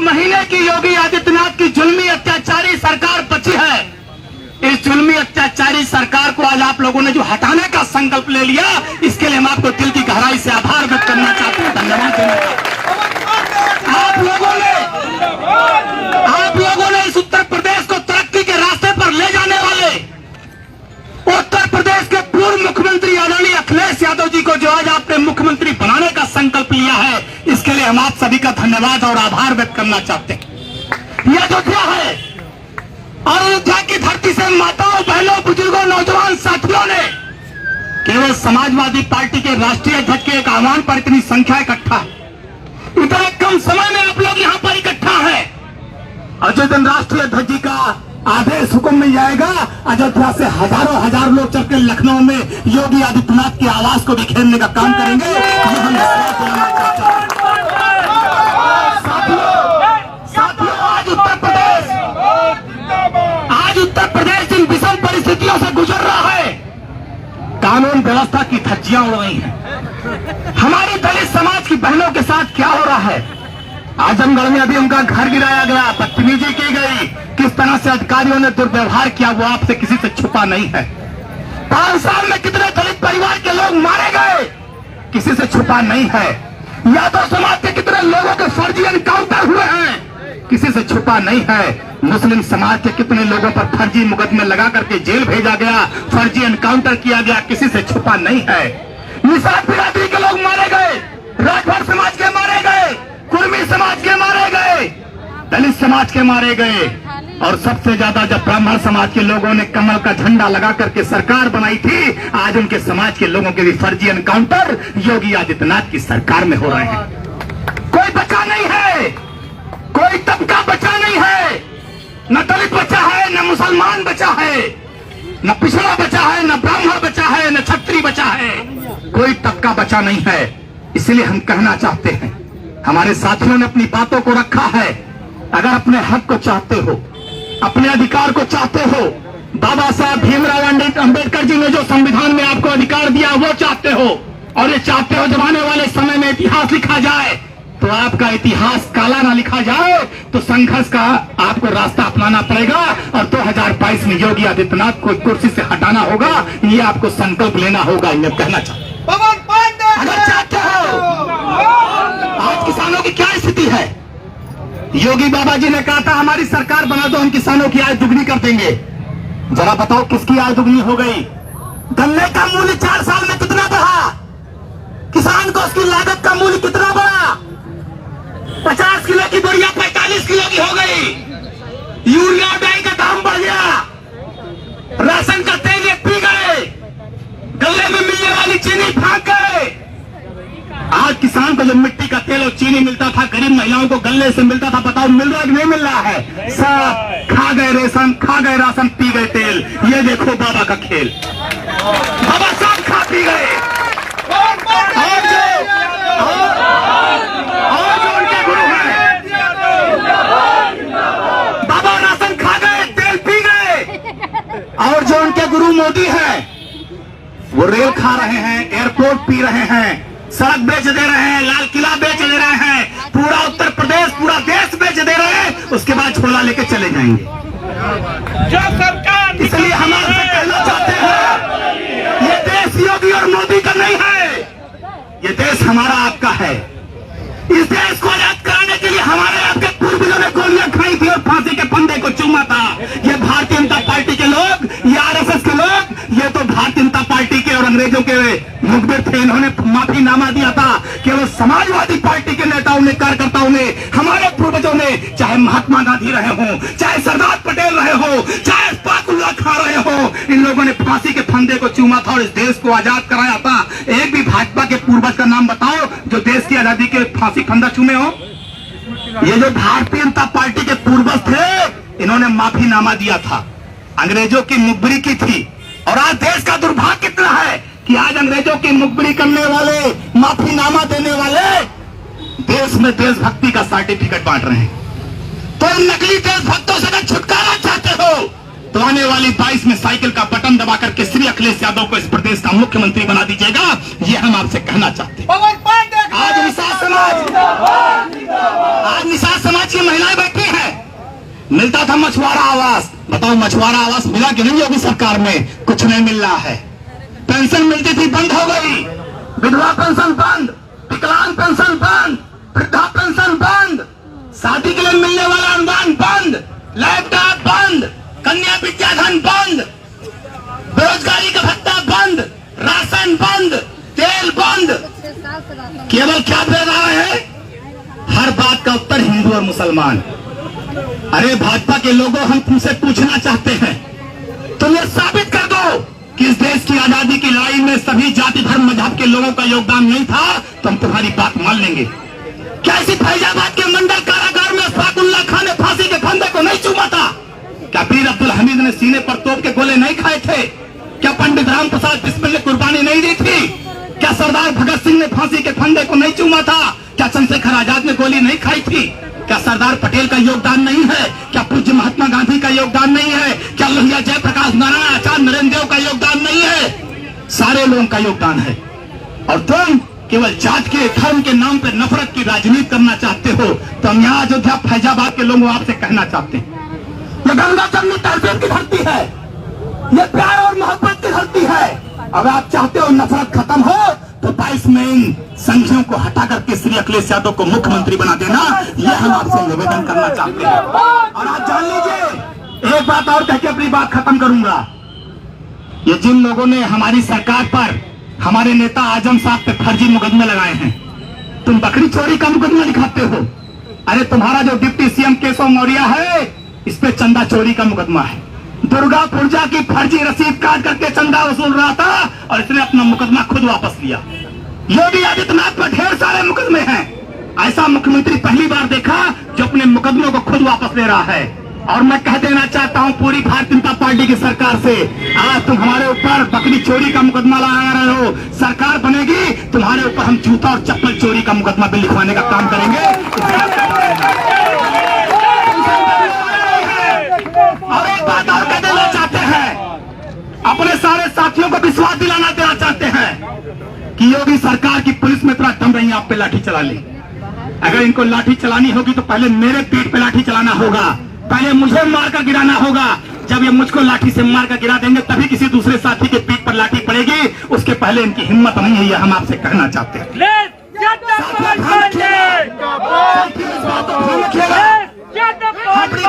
महीने की योगी आदित्यनाथ की जुल्मी अत्याचारी सरकार बची है। इस जुल्मी अत्याचारी सरकार को आज आप लोगों ने जो हटाने का संकल्प ले लिया, इसके लिए हम आपको दिल की गहराई से आभार व्यक्त करना चाहते हैं, धन्यवाद देना चाहते हैं। आप लोगों ने इस उत्तर प्रदेश को तरक्की के रास्ते पर ले जाने वाले उत्तर प्रदेश के पूर्व मुख्यमंत्री आदरणीय अखिलेश यादव जी को जो आज आपने मुख्यमंत्री बनाने का संकल्प लिया है, इसके लिए हम आप सभी का धन्यवाद और आभार व्यक्त करना चाहते हैं। यह अयोध्या है और अयोध्या की धरती से माताओं, बहनों, बुजुर्गों, नौजवान साथियों ने केवल समाजवादी पार्टी के राष्ट्रीय अध्यक्ष के एक आह्वान पर इतनी संख्या इकट्ठा है। इतने कम समय में आप लोग यहाँ पर इकट्ठा है और जिस दिन राष्ट्रीय अध्यक्ष जी का आदेश हुक्म मिल जाएगा, अयोध्या से हजारों लोग चल के लखनऊ में योगी आदित्यनाथ की आवाज को बिखेरने का काम करेंगे। ये हम विश्वास दिलाना चाहते हैं। साथियों, आज उत्तर प्रदेश जिन विषम परिस्थितियों से गुजर रहा है, कानून व्यवस्था की धज्जियां उड़ रही हैं। हमारी दलित समाज की बहनों के साथ क्या हो रहा है? आजमगढ़ में अभी उनका घर गिराया गया, बदतमीजी की गई, किस तरह से अधिकारियों ने दुर्व्यवहार किया वो आपसे किसी से छुपा नहीं है। 5 साल में कितने दलित परिवार के लोग मारे गए, किसी से छुपा नहीं है। यादव समाज के कितने लोगों के फर्जी एनकाउंटर हुए हैं, किसी से छुपा नहीं है। मुस्लिम समाज के कितने लोगों पर फर्जी मुकदमे लगा करके जेल भेजा गया, फर्जी एनकाउंटर किया गया, किसी से छुपा नहीं है। निषाद बिरादरी के लोग मारे गए, राठौर समाज के मारे गए, कुर्मी समाज के मारे गए, दलित समाज के मारे गए और सबसे ज्यादा जब ब्राह्मण समाज के लोगों ने कमल का झंडा लगा करके सरकार बनाई थी, आज उनके समाज के लोगों के भी फर्जी एनकाउंटर योगी आदित्यनाथ की सरकार में हो रहे हैं। कोई बचा नहीं है, कोई तबका बचा नहीं है, न दलित बचा है, न मुसलमान बचा है, न पिछड़ा बचा है, न ब्राह्मण बचा है, न क्षत्रिय बचा है, कोई तबका बचा नहीं है। इसलिए हम कहना चाहते हैं, हमारे साथियों ने अपनी बातों को रखा है। अगर अपने हक को चाहते हो, अपने अधिकार को चाहते हो, बाबा साहब भीमराव अंबेडकर जी ने जो संविधान में आपको अधिकार दिया वो चाहते हो, और ये चाहते हो जब आने वाले समय में इतिहास लिखा जाए तो आपका इतिहास काला ना लिखा जाए, तो संघर्ष का आपको रास्ता अपनाना पड़ेगा और 2022 में योगी आदित्यनाथ को कुर्सी से हटाना होगा। ये आपको संकल्प लेना होगा। ये कहना चाहते अगर चाहते हो। आज किसानों की क्या स्थिति है? योगी बाबा जी ने कहा था हमारी सरकार बना दो, हम किसानों की आय दुगनी कर देंगे। जरा बताओ किसकी आय दुगनी हो गई? गन्ने का मूल्य 4 साल में कितना बढ़ा? किसान को उसकी लागत का मूल्य कितना बढ़ा? 50 किलो की बोरियां 45 किलो की हो गई। यूरिया डाई का दाम बढ़ गया, राशन का तेल ये पी गए, गले में मिलने वाली चीनी फाँक गए। आज किसान को जो मिट्टी का तेल और चीनी मिलता था, गरीब महिलाओं को गले से मिलता था, बताओ मिल रहा है कि नहीं मिल रहा है? सब खा गए रेशन, खा गए राशन, पी गए तेल। ये देखो बाबा का खेल, बाबा सब खा पी गए। और जो उनके गुरु हैं, बाबा राशन खा गए, तेल पी गए। और जो उनके गुरु मोदी हैं, वो रेल खा रहे हैं, एयरपोर्ट पी रहे हैं, सड़क बेच दे रहे हैं, लाल किला बेच दे रहे हैं, पूरा उत्तर प्रदेश, पूरा देश बेच दे रहे हैं। उसके बाद झोला लेके चले जाएंगे। जो सरकार, इसलिए हम आपसे कहना चाहते हैं, ये देश योगी और मोदी का नहीं है, ये देश हमारा आपका है। इस देश को आजाद कराने के लिए हमारे आपके पूर्वजों ने गोलियां खाई थी और फांसी के फंदे को चूमा था। ये भारतीय जनता पार्टी के लोग, ये आरएसएस के लोग, ये तो भारतीय जनता पार्टी के और अंग्रेजों के मुखबिर थे। इन्होंने माफीनामा दिया था। केवल समाजवादी पार्टी के नेताओं ने, कार्यकर्ताओं ने, हमारे पूर्वजों ने, चाहे महात्मा गांधी रहे हो, चाहे सरदार पटेल रहे हो, चाहे पाकुल्ला खा रहे हो, इन लोगों ने फांसी के फंदे को चूमा था और इस देश को आजाद कराया था। एक भी भाजपा के पूर्वज का नाम बताओ जो देश की आजादी के फांसी फंदा चूमे हो। ये जो भारतीय जनता पार्टी के पूर्वज थे, इन्होंने माफीनामा दिया था, अंग्रेजों की मुखबिरी की थी। और आज देश का दुर्भाग्य कितना है कि आज अंग्रेजों की मुखबिरी करने वाले, माफीनामा देने वाले देश में देशभक्ति का सर्टिफिकेट बांट रहे हैं। तो इन नकली देशभक्तों से अगर छुटकारा चाहते हो तो आने वाली 22 में साइकिल का बटन दबा करके श्री अखिलेश यादव को इस प्रदेश का मुख्यमंत्री बना दीजिएगा। ये हम आपसे कहना चाहते हैं। आज निषाद समाज की महिला मिलता था मछुआरा आवास। बताओ मछुआरा आवास मिला कि नहीं योगी सरकार में? कुछ नहीं मिल रहा है। पेंशन मिलती थी, बंद हो गई। विधवा पेंशन बंद, विकलांग पेंशन बंद, वृद्धा पेंशन बंद, शादी के लिए मिलने वाला अनुदान बंद, लैपटॉप बंद, कन्या विद्याधन बंद, बेरोजगारी का भत्ता बंद, राशन बंद, तेल बंद। केवल क्या दे रहा है? हर बात का उत्तर हिंदू और मुसलमान। अरे भाजपा के लोगों, हम तुमसे पूछना चाहते हैं, तुम ये साबित कर दो कि इस देश की आजादी की लड़ाई में सभी जाति धर्म मजहब के लोगों का योगदान नहीं था, तो हम तुम्हारी बात मान लेंगे। क्या इसी फैजाबाद के मंडल कारागार में अशफाकुल्लाह खान ने फांसी के फंदे को नहीं चूमा था? क्या पीर अब्दुल हमीद ने सीने पर तोप के गोले नहीं खाए थे? क्या पंडित राम प्रसाद बिस्मिल ने कुर्बानी नहीं दी थी? क्या सरदार भगत सिंह ने फांसी के फंदे को नहीं चूमा था? क्या चंद्रशेखर आजाद ने गोली नहीं खाई थी? क्या सरदार पटेल का योगदान नहीं है? क्या पूज्य महात्मा गांधी का योगदान नहीं है? क्या लोहिया जयप्रकाश नारायण आचार्य नरेंद्र देव का योगदान नहीं है? सारे लोगों का योगदान है। और तुम केवल जात के धर्म के नाम पर नफरत की राजनीति करना चाहते हो। तो हम यहाँ अयोध्या फैजाबाद के लोगों आपसे कहना चाहते हैं, ये गंगा जमुनी तहजीब की धरती है, ये प्यार और मोहब्बत की धरती है। अगर आप चाहते हो नफरत खत्म हो तो 22 में इन संघियों को हटा करके श्री अखिलेश यादव को मुख्यमंत्री बना देना, यह हम आपसे निवेदन करना चाहते हैं। और आप जान लीजिए, एक बात और कह के अपनी बात खत्म करूंगा। ये जिन लोगों ने हमारी सरकार पर, हमारे नेता आजम साहब पे फर्जी मुकदमे लगाए हैं, तुम बकरी चोरी का मुकदमा दिखाते हो। अरे तुम्हारा जो डिप्टी सीएम केशव मौर्य है, इस पे चंदा चोरी का मुकदमा है। दुर्गा पूजा की फर्जी रसीद काट करके चंदा वसूल रहा था और इसने अपना मुकदमा खुद वापस लिया। योगी आदित्यनाथ पर ढेर सारे मुकदमे हैं। ऐसा मुख्यमंत्री पहली बार देखा जो अपने मुकदमों को खुद वापस ले रहा है। और मैं कह देना चाहता हूं पूरी भारतीय जनता पार्टी की सरकार से, आज तुम हमारे ऊपर बकरी चोरी का मुकदमा लगा रहे हो, सरकार बनेगी तुम्हारे ऊपर हम जूता और चप्पल चोरी का मुकदमा भी लिखवाने का काम करेंगे। और एक बात और कह देना चाहते हैं, अपने सारे साथियों को विश्वास दिलाना देना चाहते हैं कि योगी सरकार की पुलिस में इतना दम नहीं, आप पे लाठी चला ले। अगर इनको लाठी चलानी होगी तो पहले मेरे पीठ पे लाठी चलाना होगा, पहले मुझे मारकर गिराना होगा। जब ये मुझको लाठी से मारकर गिरा देंगे तभी किसी दूसरे साथी के पीठ पर लाठी पड़ेगी, उसके पहले इनकी हिम्मत नहीं है, ये हम आपसे कहना चाहते हैं। अपनी